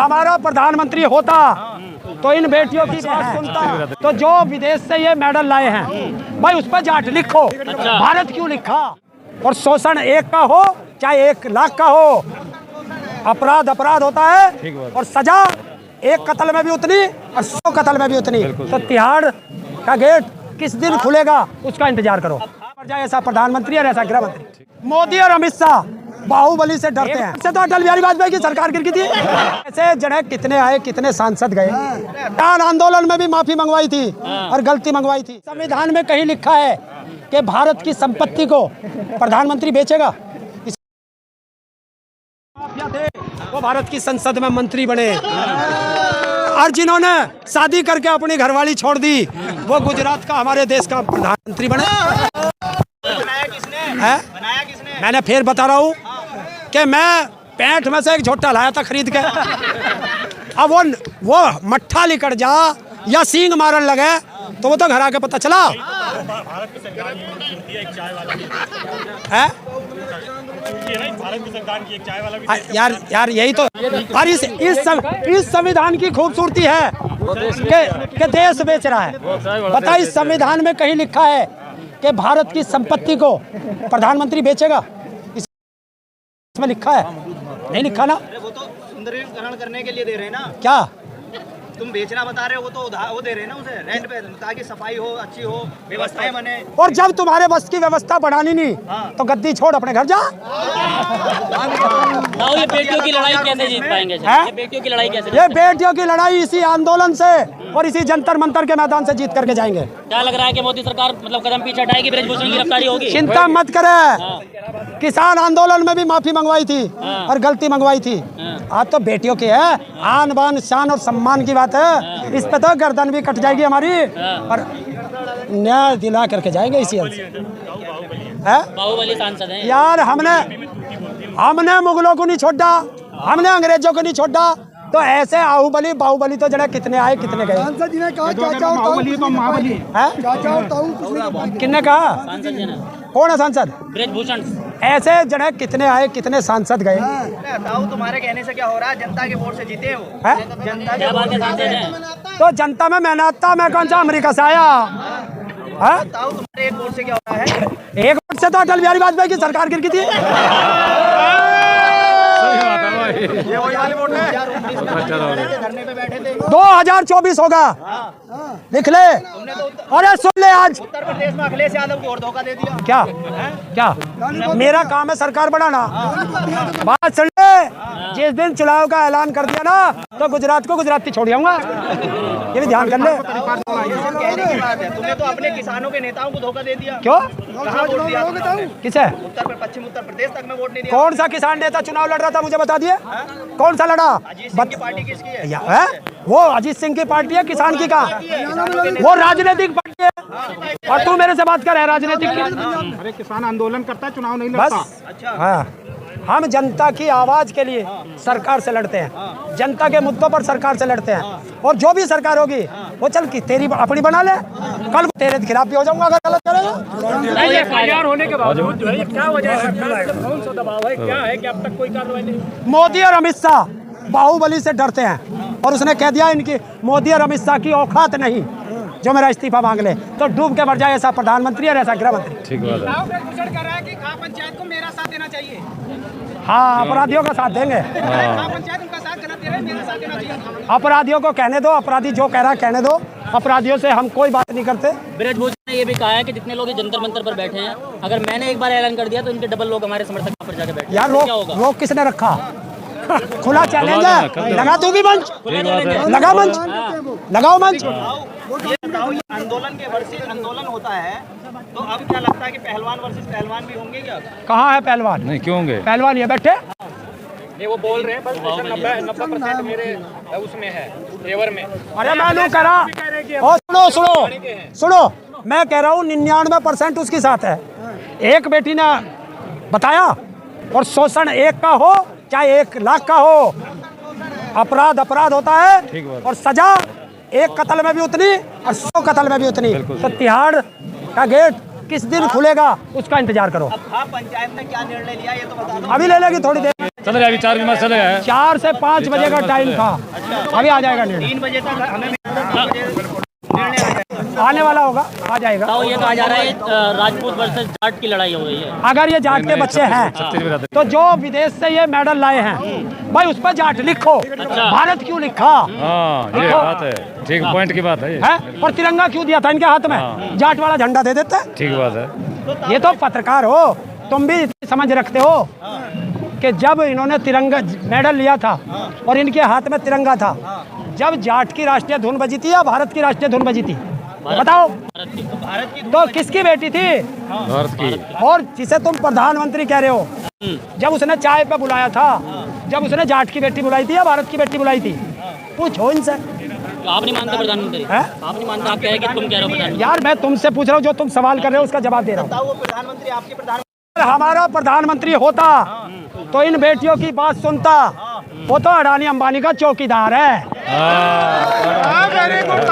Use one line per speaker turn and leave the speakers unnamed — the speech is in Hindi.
हमारा प्रधानमंत्री होता तो इन बेटियों की बात सुनता। तो जो विदेश से ये मेडल लाए हैं भाई उस पर जाट लिखो, भारत क्यों लिखा। और शोषण एक का हो चाहे 1 लाख का हो, अपराध अपराध होता है और सजा एक कत्ल में भी उतनी और 100 कत्ल में भी उतनी। तो तिहाड़ का गेट किस दिन खुलेगा उसका इंतजार करो। ऐसा प्रधानमंत्री और ऐसा गृह मंत्री। मोदी और अमित शाह बाहुबली से डरते हैं। इससे तो अटल बिहारी वाजपेयी की सरकार गिर गई थी। ऐसे जने कितने आए, कितने सांसद गए। किसान आंदोलन में भी माफी मंगवाई थी और गलती मंगवाई थी। संविधान में कहीं लिखा है कि भारत की संपत्ति को प्रधानमंत्री बेचेगा। वो भारत की संसद में मंत्री बने और जिन्होंने शादी करके अपनी घरवाली छोड़ दी वो गुजरात का हमारे देश का प्रधानमंत्री बने।
बनाया किसने? बनाया किसने?
मैंने फिर बता रहा हूँ कि मैं 65 में से एक झोटा लाया था खरीद के। अब वो मट्ठा लिकट जा या सींग मारन लगे तो वो तो घर आके पता चला।
भारत की सरकार की एक चाय वाला भी
है
भारत की सरकार की एक चाय वाला भी
यार यही तो। और इस संविधान की खूबसूरती है कि देश बेच रहा है। बता, इस संविधान में कहीं लिखा है कि भारत की संपत्ति को प्रधानमंत्री बेचेगा? इसमें लिखा है? नहीं लिखा ना।
वो तो सुंदरीकरण करने के लिए दे रहे हैं ना।
क्या
तुम बेचना बता रहे हो, वो तो वो दे रहे हैं ना उसे रेंट पे, ताकि सफाई हो, अच्छी हो, व्यवस्थाएं बने।
और जब तुम्हारे बस की व्यवस्था बढ़ानी नहीं तो गद्दी छोड़ अपने घर जा।
ये बेटियों की लड़ाई कैसे जीत पाएंगे? ये बेटियों की लड़ाई कैसे?
ये बेटियों की लड़ाई इसी आंदोलन से और इसी जंतर मंतर के मैदान से जीत करके जाएंगे।
क्या लग रहा है कि मोदी सरकार मतलब कदम पीछे हटाएगी, ब्रजभूषण की गिरफ्तारी होगी?
चिंता मत करे। किसान आंदोलन में भी माफी मंगवाई थी और गलती मंगवाई थी। आज तो बेटियों की है, आन बान शान और सम्मान की बात है। इस पे तो गर्दन भी कट जाएगी हमारी और न्याय दिला करके जाएंगे इसी है।
बाहुबली सांसद हैं
यार। हमने मुगलों को नहीं छोड़ा, हमने अंग्रेजों को नहीं छोड़ा। तो ऐसे बाहुबली तो जरा कितने आए कितने गए।
सांसद जी ने कहा
किसने कहा?
सांसद जी ने।
कौन है सांसद?
ब्रजभूषण।
ऐसे जने कितने आए कितने सांसद गए।
ताऊ तुम्हारे कहने से क्या हो रहा है? जनता के वोट से जीते हो। जनता
क्या बात है सांसद हैं?
तो जनता में मेहनत मैं कौन सा अमेरिका से आया?
ताऊ तुम्हारे एक वोट से क्या हो रहा है?
एक वोट से तो अटल बिहारी वाजपेयी की सरकार गिर गई थी।
ये वही वाली वोट है। धरने पे बैठे थे।
2024 होगा, लिख ले। अरे सुन ले, आज
उत्तर प्रदेश में अखिलेश यादव को और धोखा दे दिया।
क्या मेरा काम है सरकार बनाना। बात सुन ले, जिस दिन चुनाव का ऐलान कर दिया ना तो गुजरात को गुजराती छोड़ जाऊंगा। ये भी ध्यान कर ले।
कहने की बात है, तुमने तो अपने किसानों के नेताओं को धोखा दे दिया।
क्यों?
कहाँ वोट दिया तुमने?
किसे?
पश्चिम उत्तर प्रदेश तक में वोट नहीं दिया।
कौन सा किसान नेता चुनाव लड़ रहा था मुझे बता दिए? कौन सा लड़ा?
अजीत सिंह की पार्टी किसकी है?
है वो अजीत सिंह की पार्टी है। किसान की कहा? वो राजनीतिक पार्टी है और तू मेरे से बात कर रहा है राजनीतिक की।
अरे किसान आंदोलन करता है, चुनाव नहीं लड़ता।
बस हाँ, हम जनता की आवाज के लिए सरकार से लड़ते हैं, जनता के मुद्दों पर सरकार से लड़ते हैं। और जो भी सरकार होगी वो चल की तेरी अपनी बना ले, कल तेरे खिलाफ भी हो जाऊंगा अगर गलत करेगा।
होने के बावजूद जो है ये क्या वजह है? सरकार का कौन सा दबाव है? क्या है कि अब तक कोई कार्रवाई नहीं?
मोदी और अमित शाह बाहुबली से डरते हैं और उसने कह दिया इनकी मोदी और अमित शाह की औकात नहीं जो मेरा इस्तीफा मांग ले। तो डूब के मर जाए ऐसा प्रधानमंत्री और ऐसा गृह मंत्री।
ठीक बात है।
ब्रजभूषण कह रहा है कि खाप पंचायत को मेरा साथ देना चाहिए।
हाँ, अपराधियों का साथ देंगे।
खाप पंचायत उनका साथ गलत दे रहे हैं, मेरा साथ देना चाहिए।
अपराधियों को कहने दो, अपराधी जो कह रहा है कहने दो। अपराधियों से हम कोई बात नहीं करते।
ब्रजभूषण ने ये भी कहा है कि जितने लोग ये जंतर मंतर पर बैठे हैं, अगर मैंने एक बार ऐलान कर दिया तो इनके डबल लोग हमारे समर्थक पर जाके बैठे।
यार रोक किसने रखा? खुला चैलेंज है, लगा तू भी मंच, लगा मंच, लगाओ मंच।
ये बताओ, ये आंदोलन के वर्षीय आंदोलन होता है तो अब क्या लगता है कि पहलवान वर्सेस पहलवान भी होंगे क्या?
कहाँ है पहलवान?
नहीं, क्यों होंगे
पहलवान ये बैठे।
नहीं, वो बोल रहे हैं बस 90% मेरे उसमें है, फेवर में।
अरे मैं नहीं कह रहा। और सुनो, मैं कह रहा हूँ 99% उसके साथ है। एक बेटी ने बताया। और शोषण 1 का हो चाहे 1 लाख का हो, अपराध अपराध होता है और सजा एक कत्ल में भी उतनी और 100 कत्ल में भी उतनी। तो तिहाड़ का गेट किस दिन खुलेगा उसका इंतजार करो।
अब खाप पंचायत ने क्या निर्णय लिया ये तो बता दो।
अभी ले लेगी थोड़ी देर।
चल रहा है, अभी 4 विमर्श चल रहा है।
4 से 5 बजे का टाइम था, अभी आ जाएगा निर्णय।
3 बजे तक हमें निर्णय आ जाएगा।
आने वाला होगा, आ जाएगा।
तो ये कहा जा रहा है राजपूत वर्सेस जाट की लड़ाई हो रही है।
अगर ये जाट के बच्चे हैं तो जो विदेश से ये मेडल लाए हैं, भाई उस पर जाट लिखो, भारत क्यों लिखा
हाँ, ये बात है, ठीक पॉइंट की बात है ये।
है? और तिरंगा क्यों दिया था इनके हाथ में? जाट वाला झंडा दे देते।
ठीक बात है।
ये तो पत्रकार हो, तुम भी समझ रखते हो कि जब इन्होंने तिरंगा मेडल लिया था और इनके हाथ में तिरंगा था, जब जाट की राष्ट्रीय धुन बजी थी या भारत की राष्ट्रीय धुन बजी थी? बताओ।
भारत की
तो किसकी बेटी थी?
भारत की।
और जिसे तुम प्रधानमंत्री कह रहे हो, जब उसने चाय पे बुलाया था, जब उसने जाट की बेटी बुलाई थी या भारत की बेटी बुलाई थी? पूछो इनसे।
आप नहीं मानते प्रधानमंत्री?
है?
आप नहीं मानते? आप कह रहे कि तुम कह रहे हो प्रधानमंत्री।
यार मैं तुमसे पूछ रहा हूँ, जो तुम सवाल कर रहे हो उसका जवाब दे रहा हूँ।
बताओ, वो प्रधानमंत्री आपके प्रधानमंत्री
हमारा प्रधानमंत्री होता तो इन बेटियों की बात सुनता। वो तो अडानी अंबानी का चौकीदार है।
हाँ,
वेरी गुड।